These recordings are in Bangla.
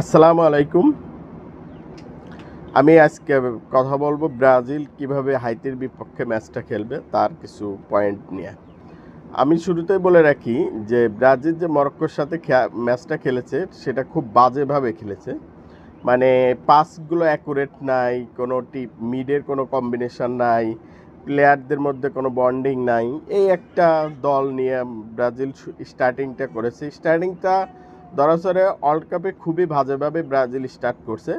আসসালামু আলাইকুম। আমি আজকে কথা বলবো ব্রাজিল কিভাবে হাইতির বিপক্ষে ম্যাচটা খেলবে তার কিছু পয়েন্ট নিয়ে। আমি শুরুতেই বলে রাখি যে ব্রাজিল যে মরক্কোর সাথে ম্যাচটা খেলেছে সেটা খুব বাজেভাবে খেলেছে। মানে পাসগুলো অ্যাকুরেট নাই, কোনো মিডের কোনো কম্বিনেশন নাই, প্লেয়ারদের মধ্যে কোনো বন্ডিং নাই। এই একটা দল নিয়ে ব্রাজিল স্টার্টিংটা করেছে। স্টার্টিংটা দরাসরে ওয়ার্ল্ড কাপে খুবই বাজেভাবে ব্রাজিল স্টার্ট করছে,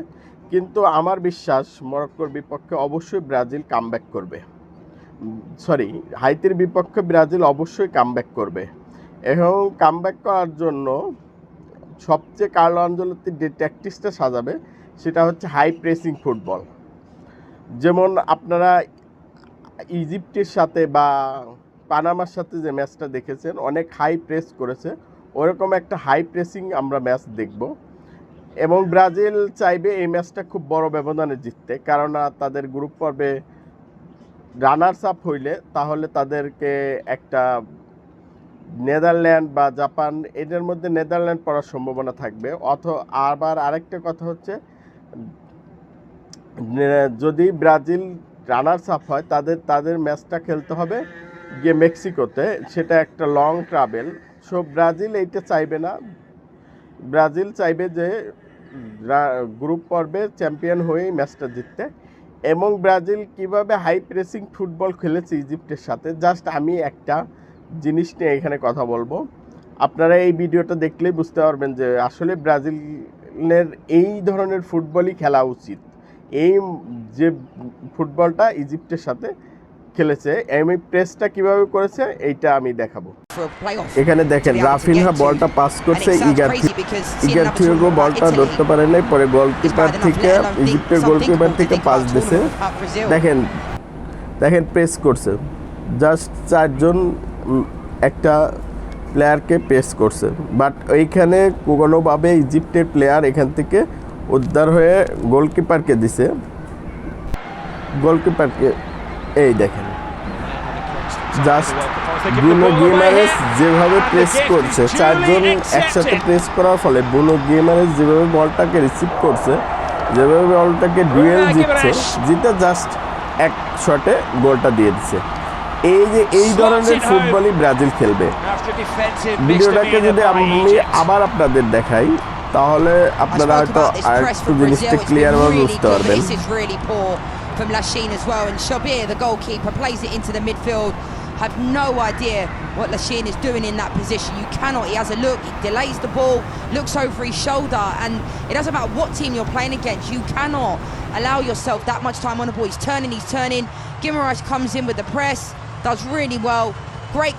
কিন্তু আমার বিশ্বাস মরক্কোর বিপক্ষে অবশ্যই ব্রাজিল কামব্যাক করবে। হাইতির বিপক্ষে ব্রাজিল অবশ্যই কামব্যাক করবে। এবং কামব্যাক করার জন্য সবচেয়ে কার্লো আনচেলত্তি যে ট্যাকটিক্সটা সাজাবে সেটা হচ্ছে হাই প্রেসিং ফুটবল। যেমন আপনারা ইজিপ্টের সাথে বা পানামার সাথে যে ম্যাচটা দেখেছেন, অনেক হাই প্রেস করেছে, ওরকম একটা হাই প্রেসিং আমরা ম্যাচ দেখব। এবং ব্রাজিল চাইবে এই ম্যাচটা খুব বড় ব্যবধানে জিততে, কারণ তাদের গ্রুপ পর্বে রানার্স আপ হইলে তাহলে তাদেরকে একটা নেদারল্যান্ড বা জাপান, এদের মধ্যে নেদারল্যান্ড পড়ার সম্ভাবনা থাকবে। আবার আরেকটা কথা হচ্ছে, যদি ব্রাজিল রানার্স আপ হয় তাদের ম্যাচটা খেলতে হবে গিয়ে মেক্সিকোতে, সেটা একটা লং ট্রাভেল। সো ব্রাজিল এইটা চাইবে না। ব্রাজিল চাইবে যে গ্রুপ পর্বে চ্যাম্পিয়ন হয়েই ম্যাচটা জিততে। এবং ব্রাজিল কিভাবে হাই প্রেসিং ফুটবল খেলেছে ইজিপ্টের সাথে, জাস্ট আমি একটা জিনিস নিয়ে এখানে কথা বলবো। আপনারা এই ভিডিওটা দেখলেই বুঝতে পারবেন যে আসলে ব্রাজিলের এই ধরনের ফুটবলই খেলা উচিত। এই যে ফুটবলটা ইজিপ্টের সাথে খেলেছে, এমি প্রেসটা কিভাবে করেছে এইটা আমি দেখাবো। এখানে দেখেন রাফিনহা বলটা পাস করছে, ইগারথিয়াগো বলটা ধরতে পারে নাই, পরে গোলকিপার থেকে ইজিপ্টের গোলকিপার থেকে পাস দিছে। দেখেন প্রেস করছে, জাস্ট চারজন একটা প্লেয়ারকে প্রেস করছে, বাট এইখানে কোনোভাবে ইজিপ্টের প্লেয়ার এখান থেকে উদ্ধার হয়ে গোলকিপারকে দিছে। গোলকিপারকে এই দেখেন জাস্ট ব্রুনো গিমারেস যেভাবে প্রেস করছে, চারজন একসাথে প্রেস করার ফলে ব্রুনো গিমারেস যেভাবে বলটাকে রিসিভ করছে, যেভাবে বলটাকে ডুয়েল জিতে জাস্ট এক শটে গোলটা দিয়ে দিচ্ছে। এই ধরনের ফুটবলই ব্রাজিল খেলবে। ভিডিওটাকে যদি আমি আবার আপনাদের দেখাই তাহলে আপনারা হয়তো আরেকটু জিনিসটা ক্লিয়ারভাবে বুঝতে পারবেন। From Lachine as well, and Shabir, the goalkeeper, plays it into the midfield. Have no idea what Lachine is doing in that position. You cannot, he has a look, he delays the ball, looks over his shoulder, and it doesn't matter what team you're playing against, you cannot allow yourself that much time on the ball. He's turning, Guimaraes comes in with the press, does really well, great